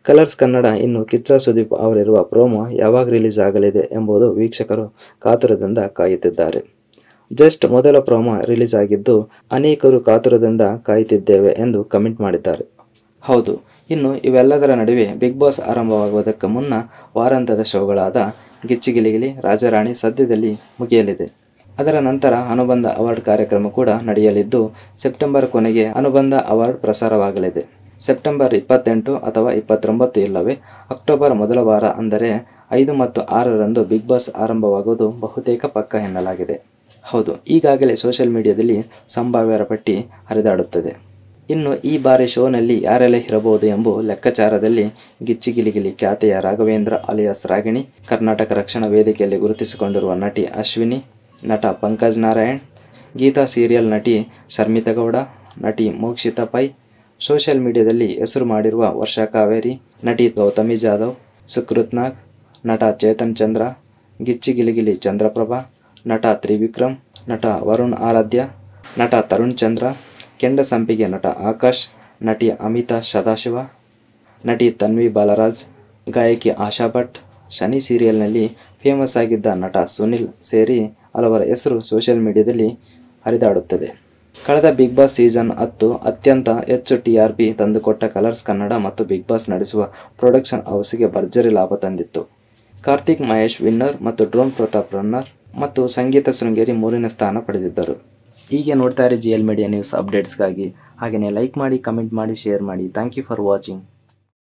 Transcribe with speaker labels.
Speaker 1: Colours Kannada ಇನ್ನು Kichcha Sudeep ಅವರಿರುವ promo ಯಾವಾಗ release ಆಗಲಿದೆ ಎಂಬುದು ವೀಕ್ಷಕರು ಕಾತುರದಿಂದ ಕಾಯುತ್ತಿದ್ದಾರೆ. ಜಸ್ಟ್ ಮೊದಲ ಪ್ರೋಮೋ ರಿಲೀಸ್ ಆಗಿದ್ದು ಅನೇಕರು ಕಾತುರದಿಂದ ಕಾಯುತ್ತಿದ್ದೇವೆ ಎಂದು ಕಮೆಂಟ್ ಮಾಡಿದ್ದಾರೆ. ಹೌದು, ಇನ್ನು ಇವೆಲ್ಲದರ ನಡುವೆ ಬಿಗ್ ಬಾಸ್ ಆರಂಭವಾಗುವುದಕ್ಕೆ ಮುನ್ನ ವಾರಾಂತ್ಯದ ಶೋಗಳಾದ ಗಿಚ್ಚಿಗಿಲಿಗಿಲಿ, ರಾಜಾರಾಣಿ ಸದ್ಯದಲ್ಲಿ ಮುಗಿಯಲಿದೆ. ಅದರ ನಂತರ ಅನುಬಂಧ ಅವಾರ್ಡ್ ಕಾರ್ಯಕ್ರಮ ಕೂಡ ನಡೆಯಲಿದ್ದು ಸೆಪ್ಟೆಂಬರ್ ಕೊನೆಗೆ ಅನುಬಂಧ ಅವಾರ್ಡ್ ಪ್ರಸಾರವಾಗಲಿದೆ. ಸೆಪ್ಟೆಂಬರ್ 28 ಅಥವಾ 29 ಇಲ್ಲವೇ ಅಕ್ಟೋಬರ್ ಮೊದಲ ವಾರ ಅಂದರೆ 5 ಮತ್ತು 6ರಂದು ಬಿಗ್ ಬಾಸ್ ಆರಂಭವಾಗುವುದು ಬಹುತೇಕ ಪಕ್ಕ ಎನ್ನಲಾಗಿದೆ. ಹೌದು, ಈಗಾಗಲೇ ಸೋಷಿಯಲ್ ಮೀಡಿಯಾದಲ್ಲಿ ಸಂಭಾವ್ಯರ ಪಟ್ಟಿ ಹರಿದಾಡುತ್ತದೆ. ಇನ್ನು ಈ ಬಾರಿ ಶೋನಲ್ಲಿ ಯಾರೆಲ್ಲ ಇರಬಹುದು ಎಂಬ ಲೆಕ್ಕಾಚಾರದಲ್ಲಿ ಗಿಚ್ಚಿಗಿಲಿಗಿಲಿ ಖ್ಯಾತೆಯ ರಾಘವೇಂದ್ರ ಅಲಿಯಾಸ್ ರಾಗಿಣಿ, ಕರ್ನಾಟಕ ರಕ್ಷಣಾ ವೇದಿಕೆಯಲ್ಲಿ ಗುರುತಿಸಿಕೊಂಡಿರುವ ನಟಿ ಅಶ್ವಿನಿ, ನಟ ಪಂಕಜ್ ನಾರಾಯಣ್, ಗೀತಾ ಸೀರಿಯಲ್ ನಟಿ ಶರ್ಮಿತಾ ಗೌಡ, ನಟಿ ಮೋಕ್ಷಿತಾ ಪೈ, ಸೋಷಿಯಲ್ ಮೀಡಿಯಾದಲ್ಲಿ ಹೆಸರು ಮಾಡಿರುವ ವರ್ಷಾ ಕಾವೇರಿ, ನಟಿ ಗೌತಮಿ ಜಾಧವ್, ಸುಕೃತ್ ನಾಗ್, ನಟ ಚೇತನ್ ಚಂದ್ರ, ಗಿಚ್ಚಿಗಿಲಿಗಿಲಿ ಚಂದ್ರಪ್ರಭಾ, ನಟ ತ್ರಿವಿಕ್ರಮ್, ನಟ ವರುಣ್ ಆರಾಧ್ಯ, ನಟ ತರುಣ್ ಚಂದ್ರ, ಕೆಂಡ ಸಂಪಿಗೆ ನಟ ಆಕಾಶ್, ನಟಿ ಅಮಿತಾ ಸದಾಶಿವ, ನಟಿ ತನ್ವಿ ಬಾಲರಾಜ್, ಗಾಯಕಿ ಆಶಾ ಭಟ್, ಶನಿ ಸೀರಿಯಲ್ನಲ್ಲಿ ಫೇಮಸ್ ಆಗಿದ್ದ ನಟ ಸುನಿಲ್ ಸೇರಿ ಹಲವರ ಹೆಸರು ಸೋಷಿಯಲ್ ಮೀಡಿಯಾದಲ್ಲಿ ಹರಿದಾಡುತ್ತದೆ. ಕಳೆದ ಬಿಗ್ ಬಾಸ್ ಸೀಸನ್ 10 ಅತ್ಯಂತ ಹೆಚ್ಚು TRP ತಂದುಕೊಟ್ಟ ಕಲರ್ಸ್ ಕನ್ನಡ ಮತ್ತು ಬಿಗ್ ಬಾಸ್ ನಡೆಸುವ ಪ್ರೊಡಕ್ಷನ್ ಹೌಸ್ಗೆ ಭರ್ಜರಿ ಲಾಭ ತಂದಿತ್ತು. ಕಾರ್ತಿಕ್ ಮಹೇಶ್ ವಿನ್ನರ್ ಮತ್ತು ಡ್ರೋನ್ ಪ್ರತಾಪ್ ರನ್ನರ್ ಮತ್ತು ಸಂಗೀತ ಶೃಂಗೇರಿ 3ನೇ ಸ್ಥಾನ ಪಡೆದಿದ್ದರು. ಹೀಗೆ ನೋಡ್ತಾ ಇರಿ GL ಮೀಡಿಯಾ ನ್ಯೂಸ್ ಅಪ್ಡೇಟ್ಸ್ಗಾಗಿ. ಹಾಗೆಯೇ ಲೈಕ್ ಮಾಡಿ, ಕಮೆಂಟ್ ಮಾಡಿ, ಶೇರ್ ಮಾಡಿ. Thank you for watching.